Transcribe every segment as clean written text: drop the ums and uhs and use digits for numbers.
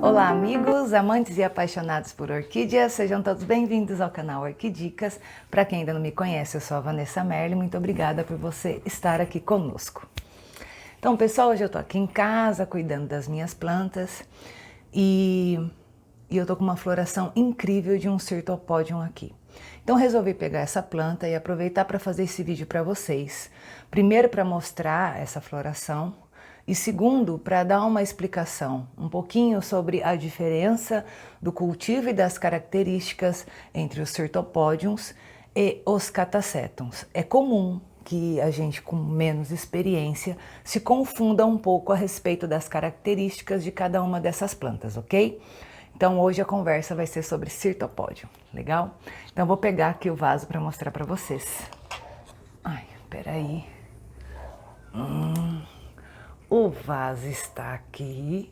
Olá amigos, amantes e apaixonados por orquídeas, sejam todos bem-vindos ao canal Orquidicas. Para quem ainda não me conhece, eu sou a Vanessa Merli, muito obrigada por você estar aqui conosco. Então pessoal, hoje eu tô aqui em casa cuidando das minhas plantas e eu tô com uma floração incrível de um Cyrtopodium aqui. Então resolvi pegar essa planta e aproveitar para fazer esse vídeo para vocês. Primeiro para mostrar essa floração e segundo para dar uma explicação um pouquinho sobre a diferença do cultivo e das características entre os Cyrtopodiums e os Catasetums. É comum que a gente com menos experiência se confunda um pouco a respeito das características de cada uma dessas plantas, ok? Então hoje a conversa vai ser sobre Cyrtopodium, legal? Então vou pegar aqui o vaso para mostrar para vocês. Ai, peraí. O vaso está aqui.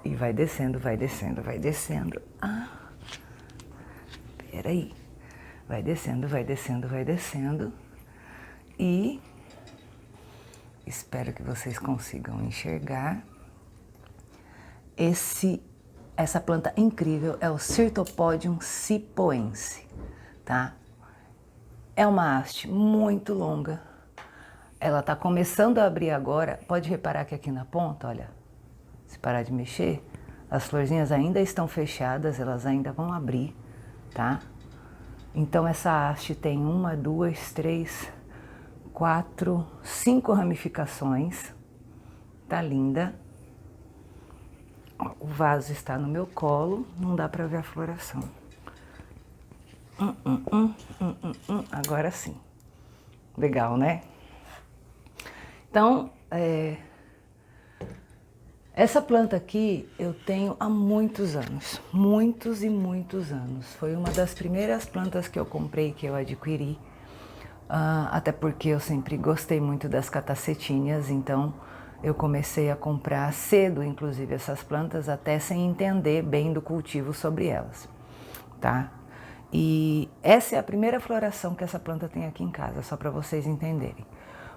E vai descendo, vai descendo, vai descendo. Peraí. Vai descendo, vai descendo, vai descendo. E espero que vocês consigam enxergar. Essa planta incrível é o Cyrtopodium cipoense, tá? É uma haste muito longa. Ela tá começando a abrir agora. Pode reparar que aqui na ponta, olha, se parar de mexer, as florzinhas ainda estão fechadas, elas ainda vão abrir, tá? Então essa haste tem 1, 2, 3, 4, 5 ramificações. Tá linda. O vaso está no meu colo, não dá para ver a floração. Agora sim. Legal, né? Então, essa planta aqui eu tenho há muitos anos, muitos e muitos anos. Foi uma das primeiras plantas que eu comprei, que eu adquiri, até porque eu sempre gostei muito das catacetinhas, então eu comecei a comprar cedo, inclusive, essas plantas, até sem entender bem do cultivo sobre elas, tá? E essa é a primeira floração que essa planta tem aqui em casa, só para vocês entenderem.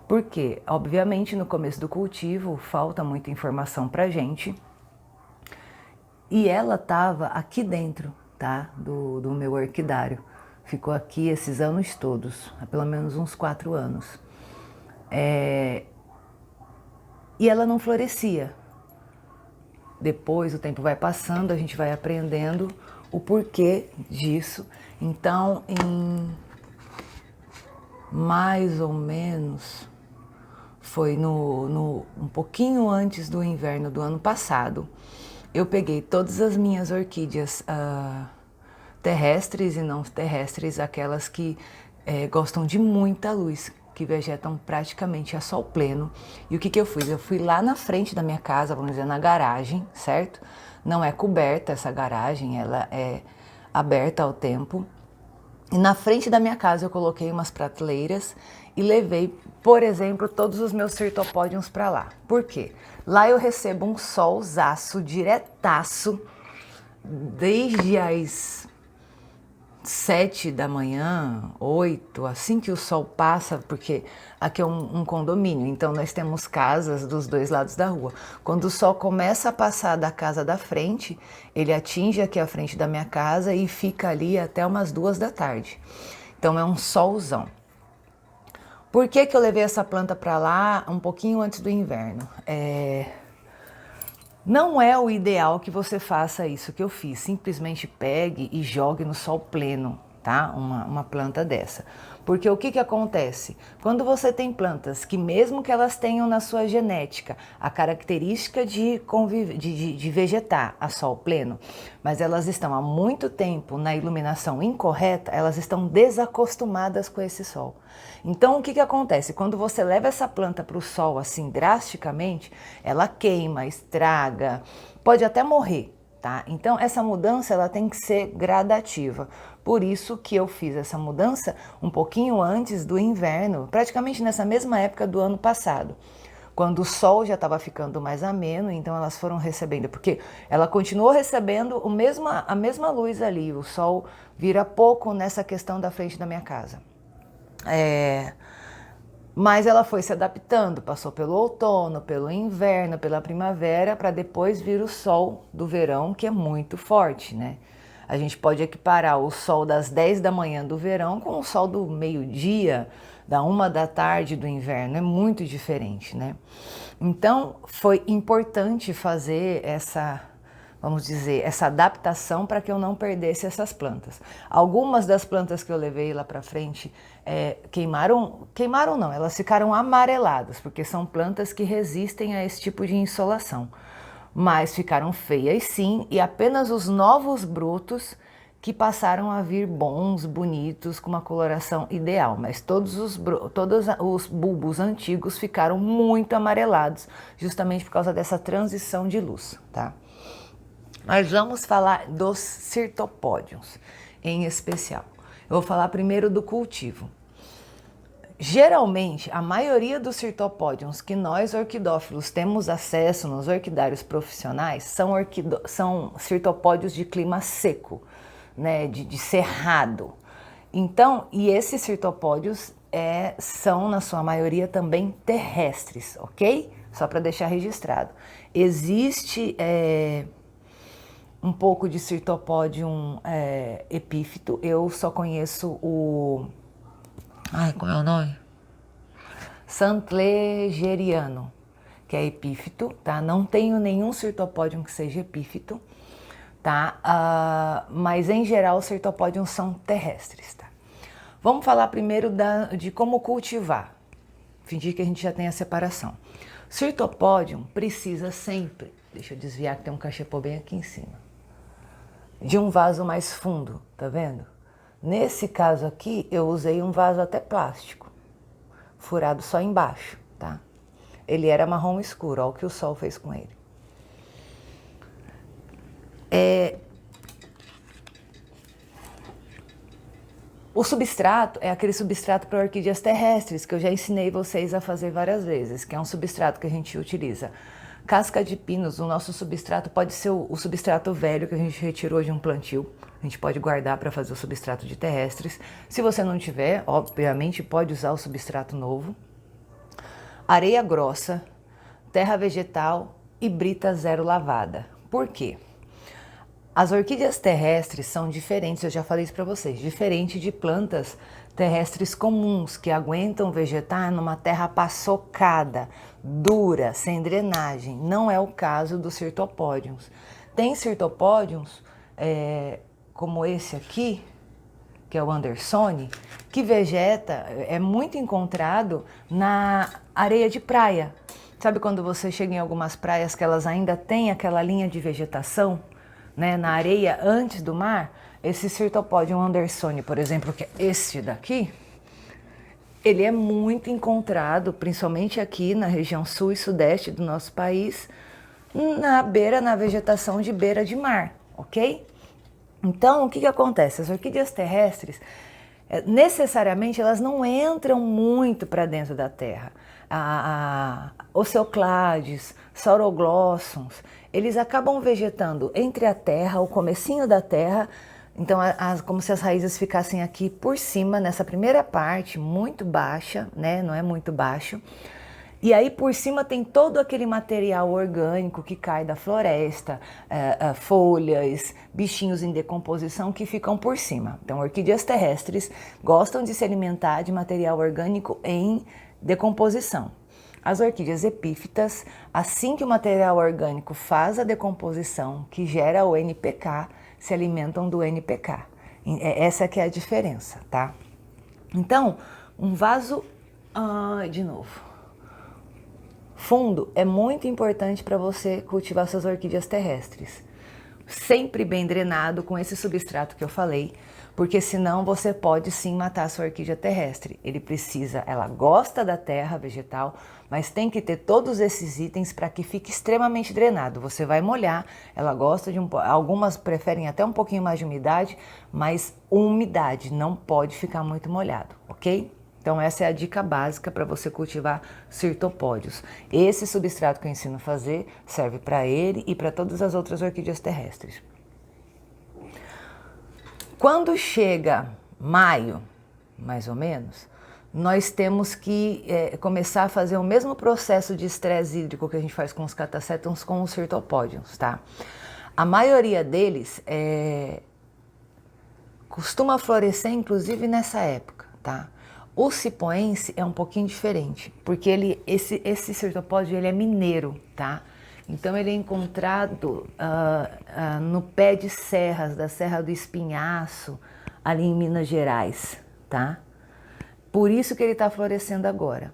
Porque, obviamente, no começo do cultivo, falta muita informação pra gente. E ela tava aqui dentro, tá? Do meu orquidário. Ficou aqui esses anos todos, há pelo menos uns 4 anos. E ela não florescia. Depois o tempo vai passando, a gente vai aprendendo o porquê disso. Então, em mais ou menos, foi um pouquinho antes do inverno do ano passado, eu peguei todas as minhas orquídeas terrestres e não terrestres, aquelas que gostam de muita luz, que vegetam praticamente a sol pleno. E o que eu fiz? Eu fui lá na frente da minha casa, vamos dizer, na garagem, certo? Não é coberta essa garagem, ela é aberta ao tempo. E na frente da minha casa eu coloquei umas prateleiras e levei, por exemplo, todos os meus Cyrtopodiums para lá. Por quê? Lá eu recebo um solzaço diretaço desde as 7 da manhã, 8, assim que o sol passa, porque aqui é um condomínio, então nós temos casas dos dois lados da rua. Quando o sol começa a passar da casa da frente, ele atinge aqui a frente da minha casa e fica ali até umas 2 da tarde. Então é um solzão. Por que eu levei essa planta para lá um pouquinho antes do inverno? Não é o ideal que você faça isso que eu fiz, simplesmente pegue e jogue no sol pleno, tá? Uma planta dessa. Porque o que acontece? Quando você tem plantas que mesmo que elas tenham na sua genética a característica de vegetar a sol pleno, mas elas estão há muito tempo na iluminação incorreta, elas estão desacostumadas com esse sol. Então o que acontece? Quando você leva essa planta para o sol assim drasticamente, ela queima, estraga, pode até morrer, tá? Então essa mudança ela tem que ser gradativa. Por isso que eu fiz essa mudança um pouquinho antes do inverno, praticamente nessa mesma época do ano passado, quando o sol já estava ficando mais ameno, então elas foram recebendo, porque ela continuou recebendo a mesma luz ali, o sol vira pouco nessa questão da frente da minha casa. Mas ela foi se adaptando, passou pelo outono, pelo inverno, pela primavera, para depois vir o sol do verão, que é muito forte, né? A gente pode equiparar o sol das 10 da manhã do verão com o sol do meio-dia, da 1 da tarde do inverno, é muito diferente, né? Então, foi importante fazer essa, vamos dizer, essa adaptação para que eu não perdesse essas plantas. Algumas das plantas que eu levei lá para frente queimaram não, elas ficaram amareladas, porque são plantas que resistem a esse tipo de insolação. Mas ficaram feias sim, e apenas os novos brotos que passaram a vir bons, bonitos, com uma coloração ideal. Mas todos os bulbos antigos ficaram muito amarelados, justamente por causa dessa transição de luz, tá? Mas vamos falar dos cirtopódios em especial. Eu vou falar primeiro do cultivo. Geralmente, a maioria dos cirtopódios que nós orquidófilos temos acesso nos orquidários profissionais são cirtopódios de clima seco, né, de cerrado. Então, e esses cirtopódios são, na sua maioria, também terrestres, ok? Só para deixar registrado. Existe um pouco de cirtopódium epífito, eu só conheço o... Ai, como é o nome? Santlegeriano, que é epífito, tá? Não tenho nenhum cirtopódium que seja epífito, tá? Mas em geral os cirtopódiums são terrestres, tá? Vamos falar primeiro de como cultivar. Fingir que a gente já tem a separação. Cirtopódium precisa sempre, deixa eu desviar que tem um cachepô bem aqui em cima, de um vaso mais fundo, tá vendo? Nesse caso aqui, eu usei um vaso até plástico, furado só embaixo, tá? Ele era marrom escuro, olha o que o sol fez com ele. O substrato é aquele substrato para orquídeas terrestres, que eu já ensinei vocês a fazer várias vezes, que é um substrato que a gente utiliza. Casca de pinos, o nosso substrato pode ser o substrato velho que a gente retirou de um plantio. A gente pode guardar para fazer o substrato de terrestres. Se você não tiver, obviamente pode usar o substrato novo. Areia grossa, terra vegetal e brita zero lavada. Por quê? As orquídeas terrestres são diferentes, eu já falei isso para vocês, diferente de plantas terrestres comuns que aguentam vegetar numa terra paçocada, dura, sem drenagem. Não é o caso dos cirtopódiums. Tem cirtopódiums como esse aqui, que é o Andersoni, que vegeta, é muito encontrado na areia de praia. Sabe quando você chega em algumas praias que elas ainda têm aquela linha de vegetação, né, na areia antes do mar? Esse cirtopódium Andersoni, por exemplo, que é este daqui, ele é muito encontrado, principalmente aqui na região sul e sudeste do nosso país, na vegetação de beira de mar, ok? Então, o que acontece? As orquídeas terrestres, necessariamente, elas não entram muito para dentro da terra. Oceoclades, Sauroglossums, eles acabam vegetando entre a terra, o comecinho da terra. Então, como se as raízes ficassem aqui por cima, nessa primeira parte, muito baixa, né? Não é muito baixo. E aí por cima tem todo aquele material orgânico que cai da floresta, folhas, bichinhos em decomposição que ficam por cima. Então, orquídeas terrestres gostam de se alimentar de material orgânico em decomposição. As orquídeas epífitas, assim que o material orgânico faz a decomposição, que gera o NPK, se alimentam do NPK. Essa que é a diferença, tá? Então, um vaso, de novo, fundo é muito importante para você cultivar suas orquídeas terrestres. Sempre bem drenado com esse substrato que eu falei, porque senão você pode sim matar a sua orquídea terrestre. Ela gosta da terra vegetal, mas tem que ter todos esses itens para que fique extremamente drenado. Você vai molhar, ela gosta algumas preferem até um pouquinho mais de umidade, mas umidade não pode ficar muito molhado, ok? Então essa é a dica básica para você cultivar cirtopódios. Esse substrato que eu ensino a fazer serve para ele e para todas as outras orquídeas terrestres. Quando chega maio, mais ou menos, nós temos que começar a fazer o mesmo processo de estresse hídrico que a gente faz com os catacétons com os Syrtopodiums, tá? A maioria deles costuma florescer, inclusive, nessa época, tá? O cipoense é um pouquinho diferente, porque esse Syrtopódio, ele é mineiro, tá? Então ele é encontrado no pé de serras, da Serra do Espinhaço, ali em Minas Gerais, tá? Por isso que ele está florescendo agora.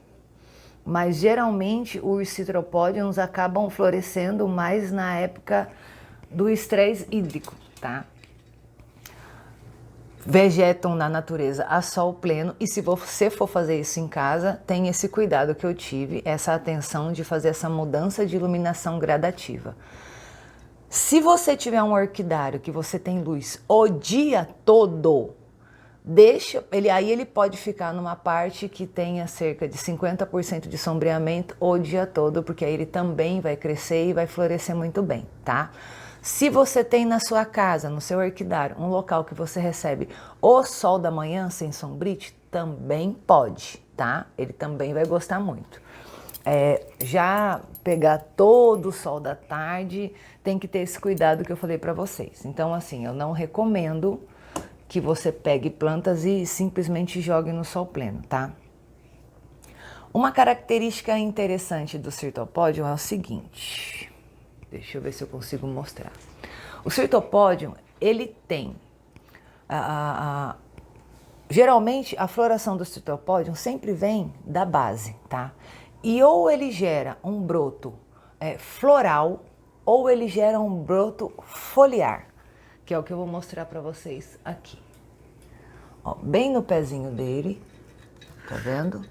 Mas geralmente os Citropódiums acabam florescendo mais na época do estresse hídrico, tá? Vegetam na natureza a sol pleno, e se você for fazer isso em casa, tem esse cuidado que eu tive, essa atenção de fazer essa mudança de iluminação gradativa. Se você tiver um orquidário que você tem luz o dia todo, aí ele pode ficar numa parte que tenha cerca de 50% de sombreamento o dia todo, porque aí ele também vai crescer e vai florescer muito bem, tá? Se você tem na sua casa, no seu orquidário, um local que você recebe o sol da manhã sem sombrite, também pode, tá? Ele também vai gostar muito. Já pegar todo o sol da tarde, tem que ter esse cuidado que eu falei para vocês. Então, assim, eu não recomendo que você pegue plantas e simplesmente jogue no sol pleno, tá? Uma característica interessante do Syrtopodium é o seguinte, deixa eu ver se eu consigo mostrar. O Syrtopodium, ele tem, geralmente a floração do Syrtopodium sempre vem da base, tá? E ou ele gera um broto floral, ou ele gera um broto foliar, que é o que eu vou mostrar para vocês aqui. Ó, bem no pezinho dele, tá vendo?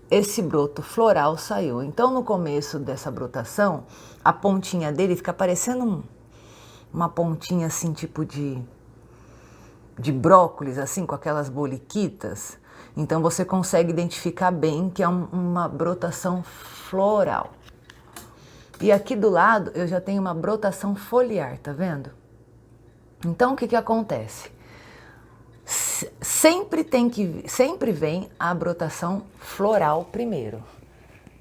Esse broto floral saiu. Então, no começo dessa brotação, a pontinha dele fica parecendo uma pontinha assim, tipo de brócolis, assim, com aquelas boliquitas. Então, você consegue identificar bem que é uma brotação floral. E aqui do lado, eu já tenho uma brotação foliar, tá vendo? Então, o que acontece? Sempre vem a brotação floral primeiro.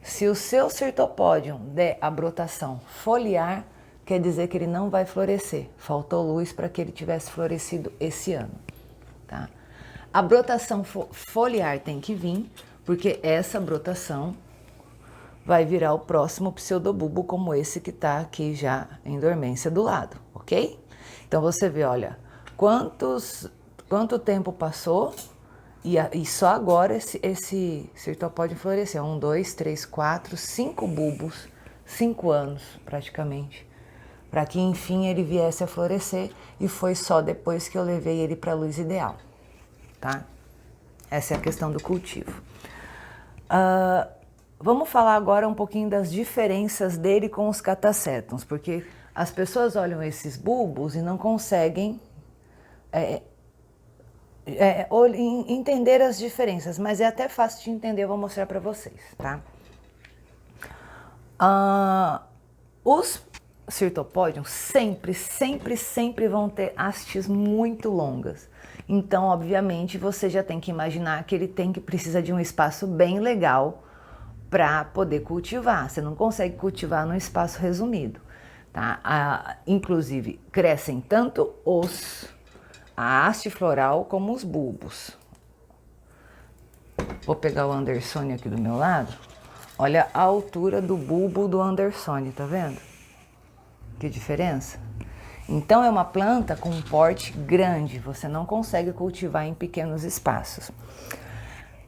Se o seu Syrtopodium der a brotação foliar, quer dizer que ele não vai florescer. Faltou luz para que ele tivesse florescido esse ano, tá? A brotação foliar tem que vir, porque essa brotação vai virar o próximo pseudobulbo, como esse que está aqui já em dormência do lado, ok? Então você vê, olha, quanto tempo passou e só agora esse Syrtopodium floresceu. 1, 2, 3, 4, 5 bulbos, 5 anos praticamente, para que enfim ele viesse a florescer, e foi só depois que eu levei ele para a luz ideal, tá? Essa é a questão do cultivo. Vamos falar agora um pouquinho das diferenças dele com os catacétons, porque as pessoas olham esses bulbos e não conseguem entender as diferenças, mas é até fácil de entender, eu vou mostrar para vocês, tá? Os Syrtopodiums sempre vão ter hastes muito longas. Então, obviamente, você já tem que imaginar que ele precisa de um espaço bem legal para poder cultivar. Você não consegue cultivar num espaço resumido, tá? Inclusive, crescem tanto a haste floral como os bulbos. Vou pegar o Andersone aqui do meu lado. Olha a altura do bulbo do Andersone, tá vendo? Que diferença? Então é uma planta com um porte grande, você não consegue cultivar em pequenos espaços.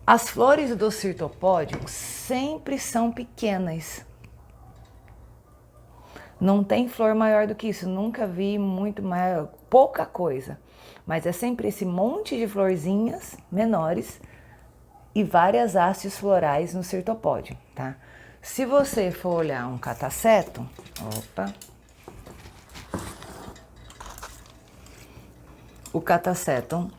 As flores do Syrtopodium sempre são pequenas. Não tem flor maior do que isso, nunca vi muito maior, pouca coisa. Mas é sempre esse monte de florzinhas menores e várias hastes florais no Syrtopodium, tá? Se você for olhar um catacetum, o catacetum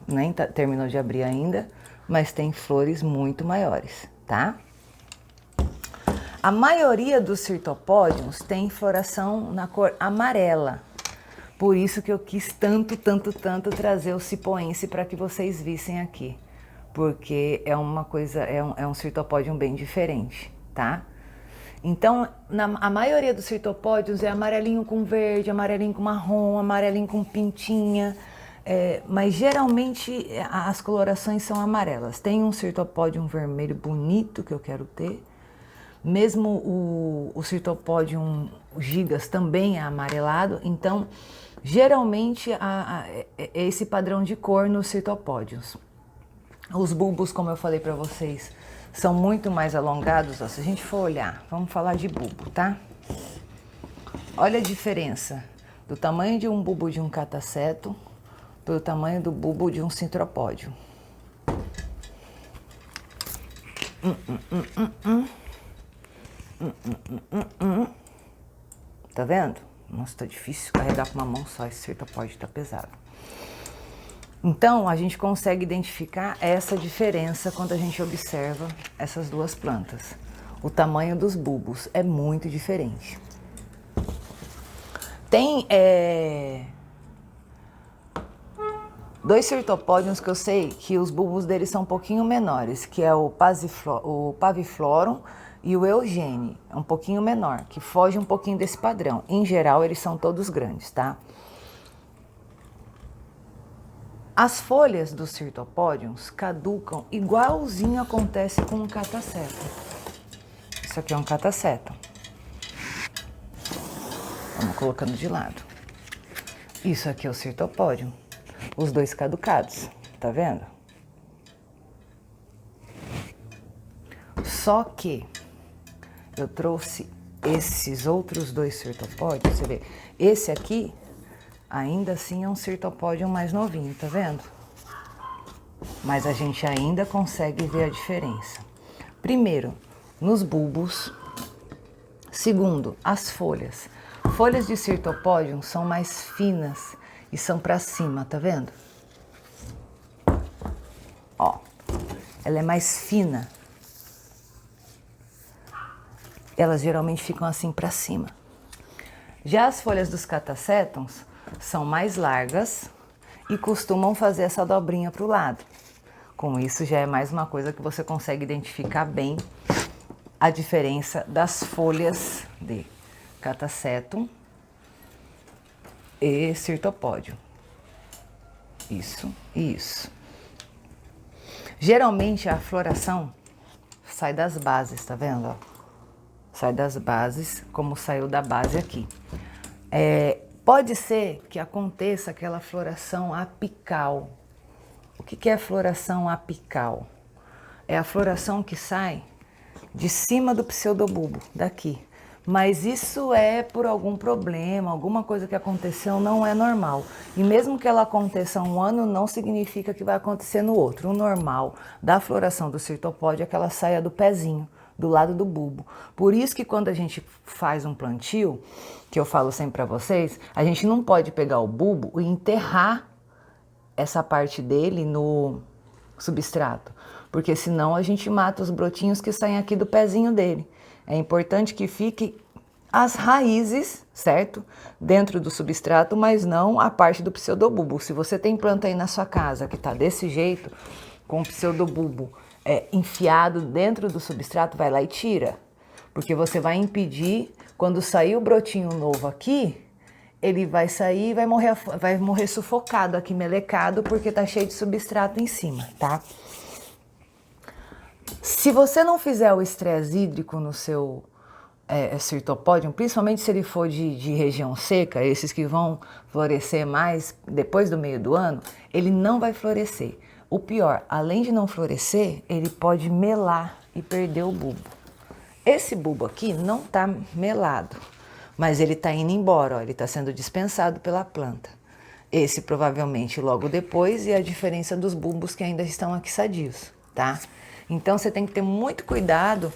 nem terminou de abrir ainda, mas tem flores muito maiores, tá? A maioria dos Syrtopodiums tem floração na cor amarela. Por isso que eu quis tanto trazer o cipoense para que vocês vissem aqui. porque é uma coisa, é um Cirtopodium bem diferente, tá? Então, a maioria dos Cirtopódios é amarelinho com verde, amarelinho com marrom, amarelinho com pintinha, mas geralmente as colorações são amarelas. Tem um Cirtopodium vermelho bonito que eu quero ter, mesmo o Cirtopodium gigas também é amarelado, então geralmente é esse padrão de cor nos Cirtopódios. Os bulbos, como eu falei para vocês, são muito mais alongados. Ó, se a gente for olhar, vamos falar de bulbo, tá? Olha a diferença do tamanho de um bulbo de um cataceto para o tamanho do bulbo de um Citropódio. Tá vendo? Nossa, tá difícil carregar com uma mão só, esse Cirtopódio tá pesado. Então, a gente consegue identificar essa diferença quando a gente observa essas duas plantas. O tamanho dos bulbos é muito diferente. Tem dois Cirtopódios que eu sei que os bulbos deles são um pouquinho menores, que é o Paviflorum e o Eugene, um pouquinho menor, que foge um pouquinho desse padrão. Em geral, eles são todos grandes, tá? As folhas dos Cirtopódios caducam igualzinho acontece com um cataceto. Isso aqui é um cataceto. Vamos colocando de lado. Isso aqui é o Cirtopódio. Os dois caducados, tá vendo? Só que eu trouxe esses outros dois Cirtopódios, você vê, esse aqui ainda assim é um Cirtopódio mais novinho, tá vendo? Mas a gente ainda consegue ver a diferença. Primeiro, nos bulbos. Segundo, as folhas. Folhas de Cirtopódio são mais finas e são para cima, tá vendo? Ó, ela é mais fina. Elas geralmente ficam assim para cima. Já as folhas dos Catacetums são mais largas e costumam fazer essa dobrinha para o lado. Com isso já é mais uma coisa que você consegue identificar bem a diferença das folhas de Catacetum e Cirtopódio. Isso e isso. Geralmente a floração sai das bases, tá vendo? Ó? Sai das bases, como saiu da base aqui. Pode ser que aconteça aquela floração apical. O que é floração apical? É a floração que sai de cima do pseudobulbo, daqui. Mas isso é por algum problema, alguma coisa que aconteceu, não é normal. E mesmo que ela aconteça um ano, não significa que vai acontecer no outro. O normal da floração do Cirtopódio é que ela saia do pezinho, do lado do bulbo. Por isso que quando a gente faz um plantio, que eu falo sempre para vocês, a gente não pode pegar o bulbo e enterrar essa parte dele no substrato, porque senão a gente mata os brotinhos que saem aqui do pezinho dele. É importante que fique as raízes, certo? Dentro do substrato, mas não a parte do pseudobulbo. Se você tem planta aí na sua casa que tá desse jeito, com o pseudobulbo enfiado dentro do substrato, vai lá e tira. Porque você vai impedir, quando sair o brotinho novo aqui, ele vai sair e vai morrer sufocado aqui, melecado, porque tá cheio de substrato em cima, tá? Se você não fizer o estresse hídrico no seu Cirtopódio, principalmente se ele for de região seca, esses que vão florescer mais depois do meio do ano, ele não vai florescer. O pior, além de não florescer, ele pode melar e perder o bulbo. Esse bulbo aqui não tá melado, mas ele tá indo embora, ó, ele tá sendo dispensado pela planta. Esse provavelmente logo depois, e a diferença dos bulbos que ainda estão aqui sadios, tá? Então você tem que ter muito cuidado.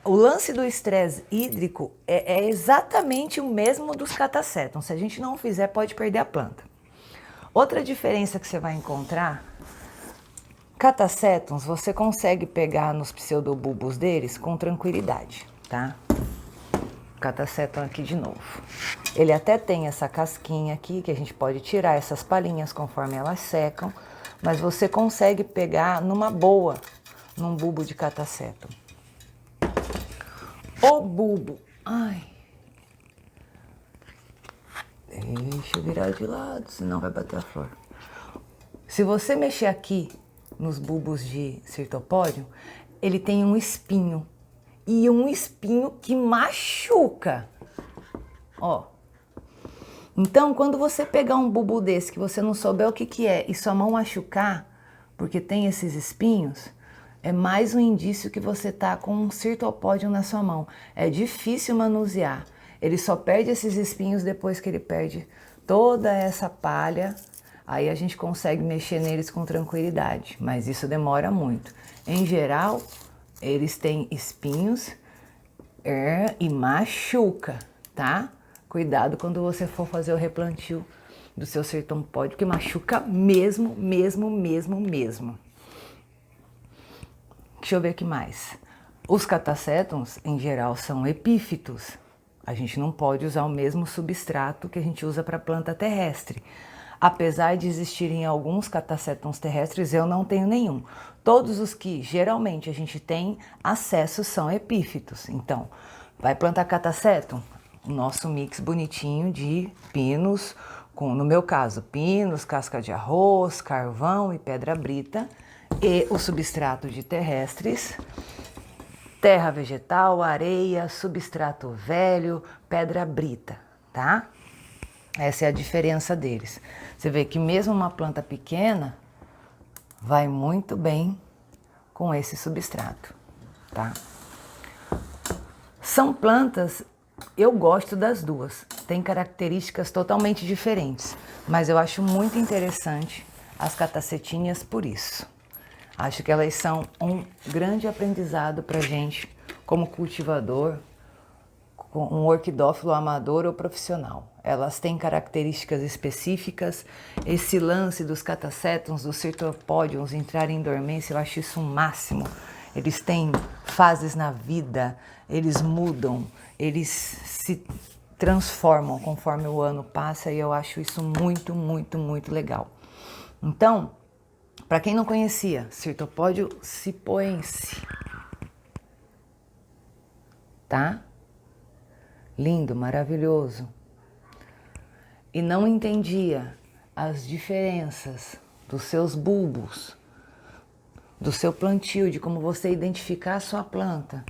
O lance do estresse hídrico é exatamente o mesmo dos Catacetum. Se a gente não fizer, pode perder a planta. Outra diferença que você vai encontrar, Catacetums você consegue pegar nos pseudobulbos deles com tranquilidade, tá? Catacetum aqui de novo. Ele até tem essa casquinha aqui que a gente pode tirar essas palhinhas conforme elas secam, mas você consegue pegar numa boa, num bulbo de catacetum. O bulbo, ai, deixa eu virar de lado, senão vai bater a flor. Se você mexer aqui nos bulbos de Syrtopodium, ele tem um espinho, e um espinho que machuca, ó. Então, quando você pegar um bulbo desse que você não souber o que é e sua mão machucar, porque tem esses espinhos, é mais um indício que você tá com um Syrtopodium na sua mão. É difícil manusear. Ele só perde esses espinhos depois que ele perde toda essa palha. Aí a gente consegue mexer neles com tranquilidade, mas isso demora muito. Em geral, eles têm espinhos e machuca, tá? Cuidado quando você for fazer o replantio do seu Syrtopodium, porque machuca mesmo. Deixa eu ver aqui mais. Os catacetums, em geral, são epífitos. A gente não pode usar o mesmo substrato que a gente usa para planta terrestre. Apesar de existirem alguns catacetums terrestres, eu não tenho nenhum. Todos os que geralmente a gente tem acesso são epífitos. Então, vai plantar catacetum? O nosso mix bonitinho de pinos, no meu caso, pinos, casca de arroz, carvão e pedra brita, e o substrato de terrestres, terra vegetal, areia, substrato velho, pedra brita, tá? Essa é a diferença deles. Você vê que mesmo uma planta pequena vai muito bem com esse substrato, tá? São plantas, eu gosto das duas, tem características totalmente diferentes, mas eu acho muito interessante as catacetinhas por isso. Acho que elas são um grande aprendizado pra gente como cultivador, um orquidófilo amador ou profissional. Elas têm características específicas. Esse lance dos catacetums, dos Syrtopodiums entrarem em dormência, eu acho isso um máximo. Eles têm fases na vida, eles mudam, eles se transformam conforme o ano passa e eu acho isso muito legal. Então, para quem não conhecia, Syrtopodium cipoense, tá? Lindo, maravilhoso. E não entendia as diferenças dos seus bulbos, do seu plantio, de como você identificar a sua planta,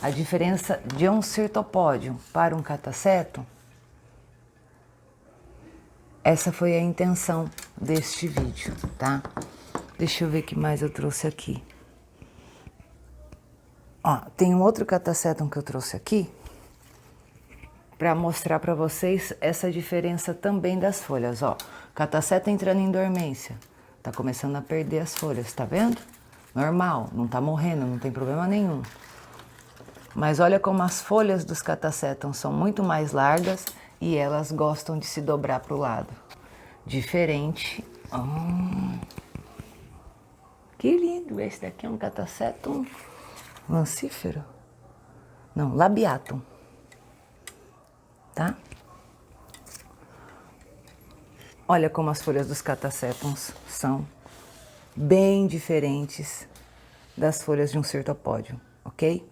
a diferença de um Syrtopodium para um catacetum. Essa foi a intenção deste vídeo, tá? Deixa eu ver o que mais eu trouxe aqui. Ó, tem um outro catacetum que eu trouxe aqui para mostrar para vocês essa diferença também das folhas, ó. Catacetum entrando em dormência, tá começando a perder as folhas, tá vendo? Normal, não tá morrendo, não tem problema nenhum. Mas olha como as folhas dos catacetum são muito mais largas e elas gostam de se dobrar para o lado. Diferente. Que lindo! Esse daqui é um catacetum lancífero? Não, labiatum. Tá? Olha como as folhas dos catacetums são bem diferentes das folhas de um Syrtopodium, ok?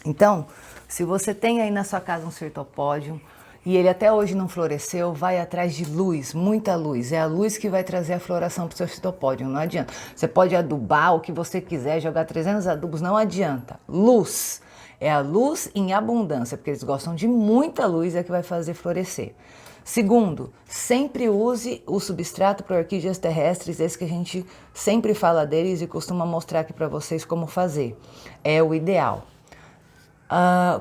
Então, se você tem aí na sua casa um Syrtopodium e ele até hoje não floresceu, vai atrás de luz, muita luz. É a luz que vai trazer a floração para o seu Syrtopodium, não adianta. Você pode adubar o que você quiser, jogar 300 adubos, não adianta. Luz. É a luz em abundância, porque eles gostam de muita luz, é que vai fazer florescer. Segundo, sempre use o substrato para orquídeas terrestres, esse que a gente sempre fala deles e costuma mostrar aqui para vocês como fazer. É o ideal.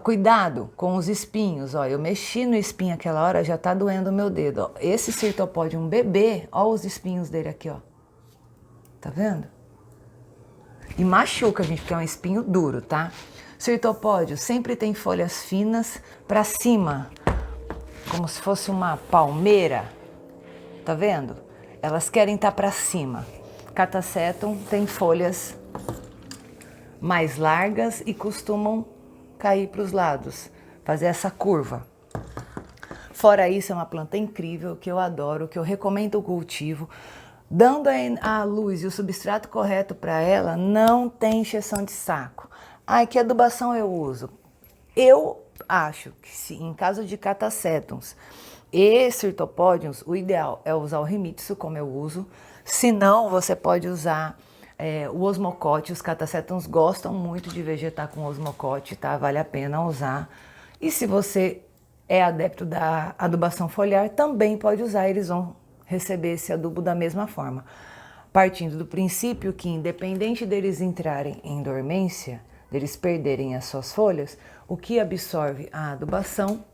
Cuidado com os espinhos, ó, eu mexi no espinho aquela hora, já tá doendo o meu dedo, ó. Esse Syrtopodium bebê, ó os espinhos dele aqui, ó. Tá vendo? E machuca, gente, porque é um espinho duro, tá? Syrtopodium sempre tem folhas finas para cima, como se fosse uma palmeira, tá vendo? Elas querem estar para cima. Catacetum tem folhas mais largas e costumam cair para os lados, fazer essa curva. Fora isso, é uma planta incrível, que eu adoro, que eu recomendo o cultivo. Dando a luz e o substrato correto para ela, não tem encheção de saco. Ai, que adubação eu uso? Eu acho que se em caso de catacétums e Cirtopódiums, o ideal é usar o Rimitsu, como eu uso. Se não, você pode usar o osmocote. Os catacétums gostam muito de vegetar com osmocote, tá? Vale a pena usar. E se você é adepto da adubação foliar, também pode usar, eles vão receber esse adubo da mesma forma. Partindo do princípio que, independente deles entrarem em dormência, deles perderem as suas folhas, o que absorve a adubação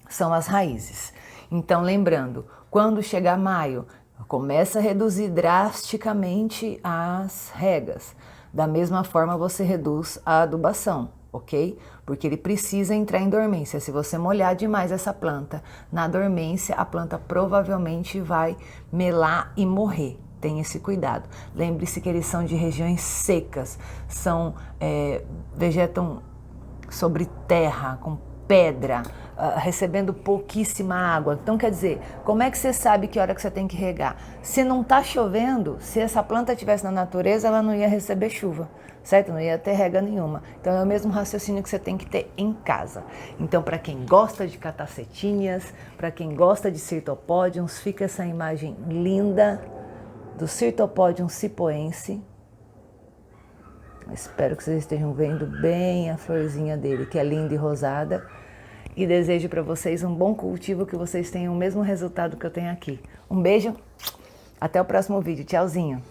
são as raízes. Então, lembrando, quando chegar maio, começa a reduzir drasticamente as regas. Da mesma forma, você reduz a adubação, ok? Porque ele precisa entrar em dormência. Se você molhar demais essa planta na dormência, a planta provavelmente vai melar e morrer. Tenha esse cuidado. Lembre-se que eles são de regiões secas, vegetam sobre terra, com pedra, recebendo pouquíssima água. Então, quer dizer, como é que você sabe que hora que você tem que regar? Se não está chovendo, se essa planta estivesse na natureza, ela não ia receber chuva, certo? Não ia ter rega nenhuma. Então, é o mesmo raciocínio que você tem que ter em casa. Então, para quem gosta de catacetinhas, para quem gosta de Cirtopódiums, fica essa imagem linda do Cirtopódium cipoense. Espero que vocês estejam vendo bem a florzinha dele, que é linda e rosada. E desejo para vocês um bom cultivo, que vocês tenham o mesmo resultado que eu tenho aqui. Um beijo, até o próximo vídeo. Tchauzinho!